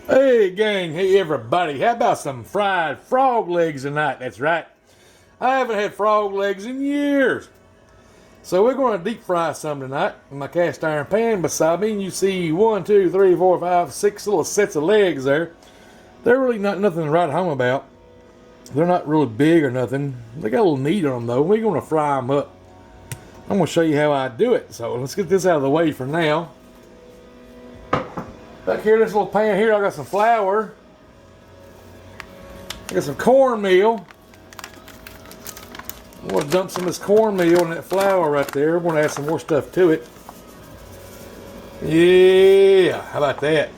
Hey gang, hey everybody, how about some fried frog legs tonight? That's right. I haven't had frog legs in years. So we're going to deep fry some tonight in my cast iron pan beside me. And you see 1, 2, 3, 4, 5, 6 little sets of legs there. They're really not nothing to write home about. They're not really big or nothing. They got a little meat on them though. We're going to fry them up. I'm going to show you how I do it. So let's get this out of the way for now. Back here, this little pan here, I got some flour. I got some cornmeal. I'm going to dump some of this cornmeal in that flour right there. We're going to add some more stuff to it. Yeah, how about that?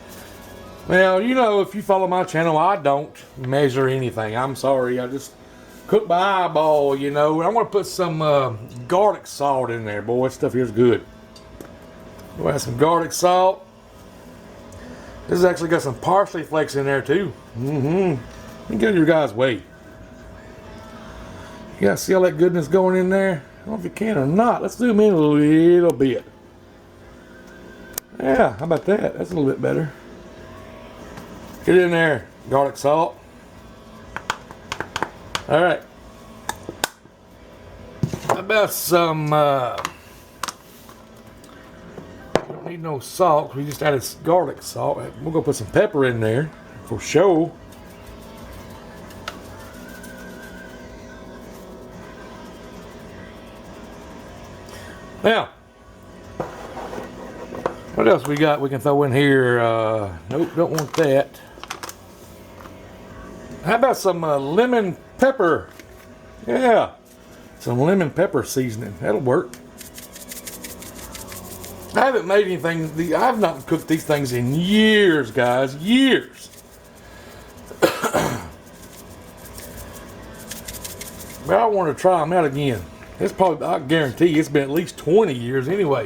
Now, you know, if you follow my channel, I don't measure anything. I'm sorry, I just cook by eyeball, you know. I'm going to put some garlic salt in there. Boy, this stuff here's good. We'll add some garlic salt. This has actually got some parsley flakes in there too. Get out of your guys' way. You guys see all that goodness going in there? I don't know if you can or not. Let's zoom in a little bit. Yeah, how about that? That's a little bit better. Get in there, garlic salt. All right. How about some, don't need no salt. We just added garlic salt. We're gonna put some pepper in there for show. Now, what else we got we can throw in here? Nope, don't want that. How about some lemon pepper? Yeah, some lemon pepper seasoning. That'll work. I haven't made anything. I have not cooked these things in years, guys. Years. But I want to try them out again. It's probably, I guarantee it's been at least 20 years anyway.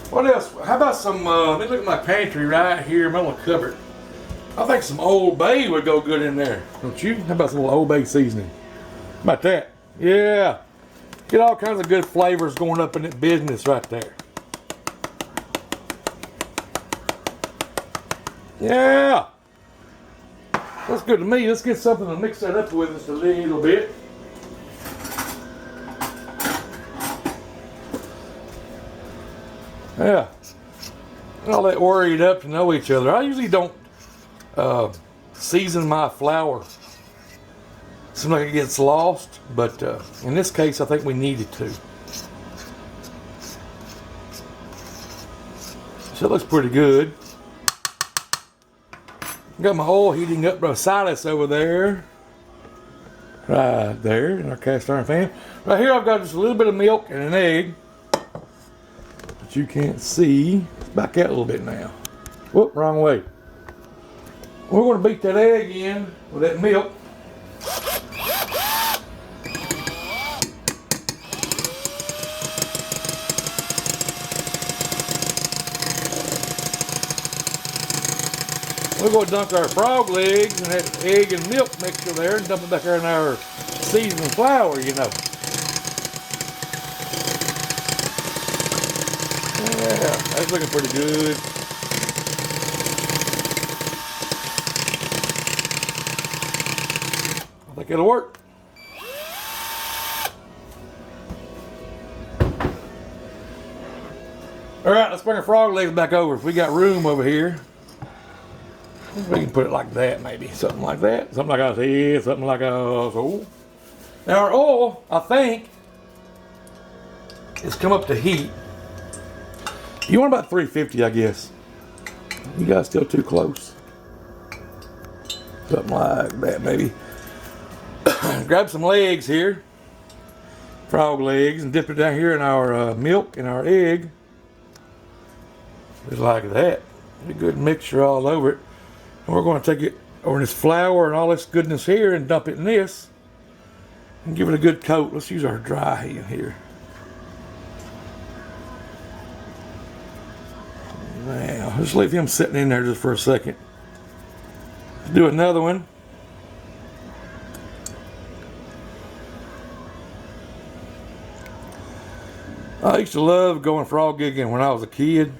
What else? How about some, let me look at my pantry right here, my little cupboard. I think some Old Bay would go good in there, don't you? How about some little Old Bay seasoning? How about that? Yeah. Get all kinds of good flavors going up in that business right there. Yeah. That's good to me. Let's get something to mix that up with just a little bit. Yeah. All that worried up to know each other. I usually don't season my flour. Seems like it gets lost, but in this case, I think we needed to. So it looks pretty good. Got my oil heating up beside us over there. Right there in our cast iron pan. Right here, I've got just a little bit of milk and an egg. But you can't see. Back out a little bit now. Whoop, wrong way. We're going to beat that egg in with that milk. We're going to dunk our frog legs and that egg and milk mixture there and dump it back there in our seasoning flour, you know. Yeah, that's looking pretty good. I think it'll work. All right, let's bring our frog legs back over. If we got room over here, we can put it like that, maybe something like that, something like I said, something like so. Now our oil, I think, has come up to heat. You want about 350, I guess. You guys still too close. Something like that, maybe. Grab some legs here, frog legs, and dip it down here in our milk and our egg. Just like that. A good mixture all over it. And we're going to take it over this flour and all this goodness here and dump it in this and give it a good coat. Let's use our dry hand here. Now, just leave him sitting in there just for a second. Let's do another one. I used to love going frog gigging when I was a kid.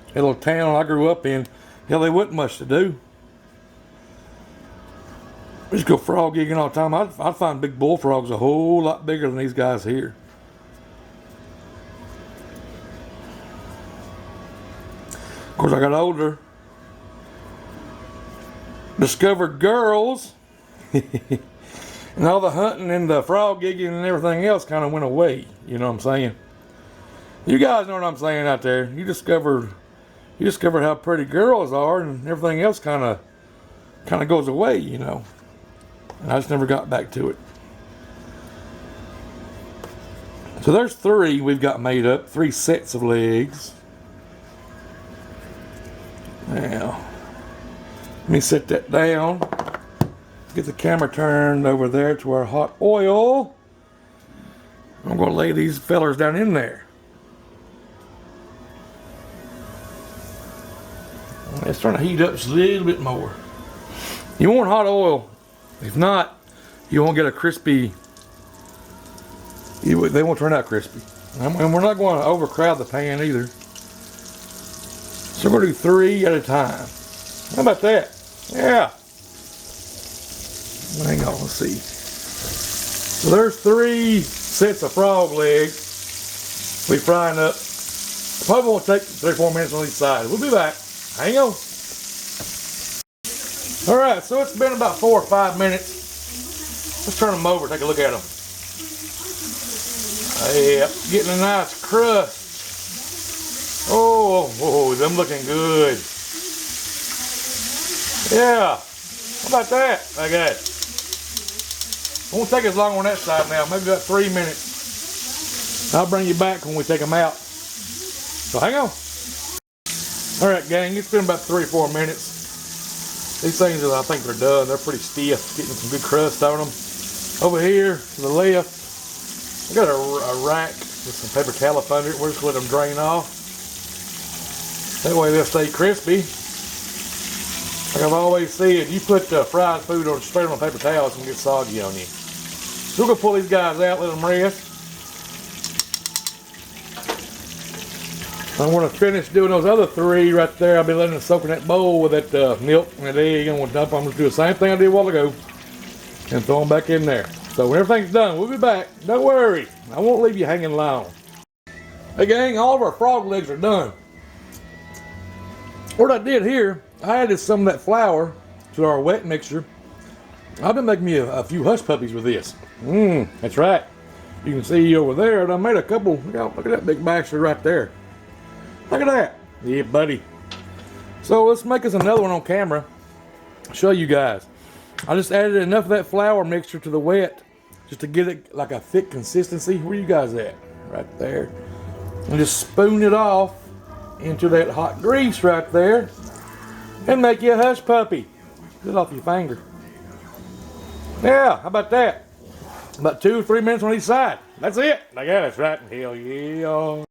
A little town I grew up in, Hell, they wasn't much to do. We just go frog gigging all the time. I'd find big bullfrogs a whole lot bigger than these guys here. Of course, I got older, discovered girls, and all the hunting and the frog gigging and everything else kind of went away. You know what I'm saying? You guys know what I'm saying out there. You discovered how pretty girls are, and everything else kind of goes away. You know, and I just never got back to it. So there's 3 we've got made up, 3 sets of legs. Now, let me set that down. Get the camera turned over there to our hot oil. I'm going to lay these fellers down in there. It's starting to heat up just a little bit more. You want hot oil. If not, you won't get a crispy. They won't turn out crispy. And we're not going to overcrowd the pan either. So we're going to do 3 at a time. How about that? Yeah. Hang on, let's see. So there's 3 sets of frog legs. We frying up. Probably won't take 3-4 minutes on each side. We'll be back. Hang on. All right, so it's been about 4 or 5 minutes. Let's turn them over, take a look at them. Yep, getting a nice crust. Oh, them looking good. Yeah, how about that? Okay. Won't take as long on that side now, maybe about 3 minutes. I'll bring you back when we take them out. So hang on. All right, gang, it's been about 3 or 4 minutes. These things, I think they're done. They're pretty stiff, getting some good crust on them. Over here to the left, I got a rack with some paper towel up under it. We're just letting them drain off. That way they'll stay crispy. Like I've always said, you put fried food or spread it on paper towels, it's gonna get soggy on you. So we're gonna pull these guys out, let them rest. I'm gonna finish doing those other 3 right there. I'll be letting them soak in that bowl with that milk and that egg. I'm gonna dump them. I'm gonna do the same thing I did a while ago and throw them back in there. So when everything's done, we'll be back. Don't worry, I won't leave you hanging long. Hey gang, all of our frog legs are done. What I did here, I added some of that flour to our wet mixture. I've been making me a few hush puppies with this. That's right. You can see over there, and I made a couple. Look at that big bastard right there. Look at that. Yeah, buddy. So let's make us another one on camera. Show you guys. I just added enough of that flour mixture to the wet just to get it like a thick consistency. Where you guys at? Right there. And just spoon it off into that hot grease right there and make you a hush puppy. Get it off your finger. Yeah, how about that? About 2 or 3 minutes on each side. That's it. I got it right. Hell yeah.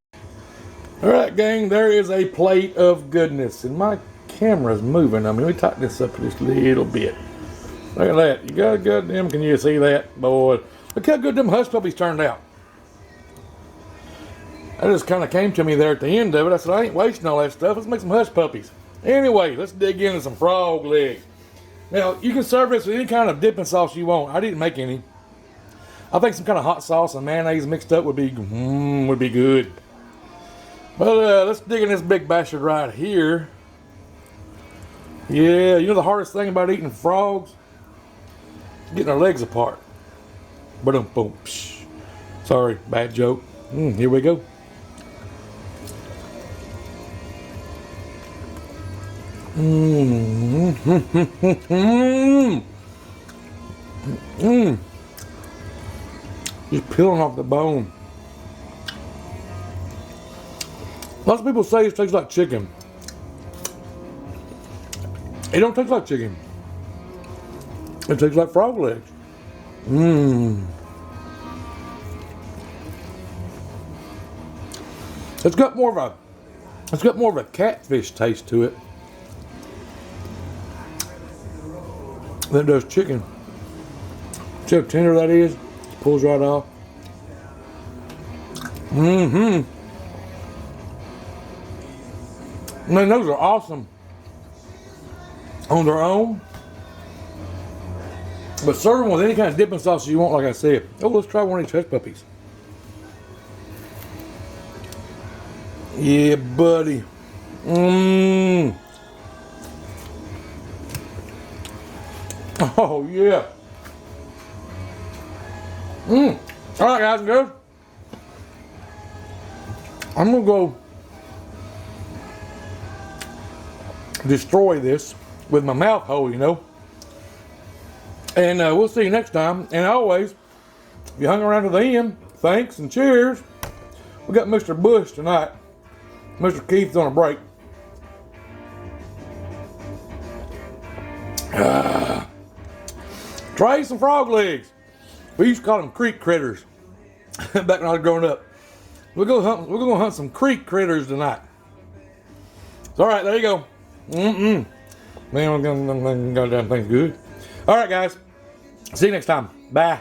All right, gang, there is a plate of goodness. And my camera's moving. I mean, let me tighten this up just a little bit. Look at that. You got goddamn, can you see that? Boy, look how good them hush puppies turned out. That just kind of came to me there at the end of it. I said, I ain't wasting all that stuff. Let's make some hush puppies. Anyway, let's dig into some frog legs. Now, you can serve this with any kind of dipping sauce you want. I didn't make any. I think some kind of hot sauce and mayonnaise mixed up would be good. But let's dig in this big bastard right here. Yeah, you know the hardest thing about eating frogs? Getting their legs apart. Boom, boom. Sorry, bad joke. Here we go. Just peeling off the bone. Lots of people say it tastes like chicken. It don't taste like chicken. It tastes like frog legs. It's got more of a catfish taste to it than it does chicken. See how tender that is? It pulls right off. Man, those are awesome. on their own. But serve them with any kind of dipping sauce you want, like I said. Oh, let's try one of these hush puppies. Yeah, buddy. Mmm. Oh, yeah. Mmm. All right, guys and girls. I'm going to go destroy this with my mouth hole, you know. And we'll see you next time. And always, if you hung around to the end, thanks and cheers. We got Mr. Bush tonight. Mr. Keith's on a break. Try some frog legs. We used to call them creek critters back when I was growing up. We're gonna hunt some creek critters tonight. All right, there you go. Man, goddamn thing's good. All right, guys. See you next time. Bye.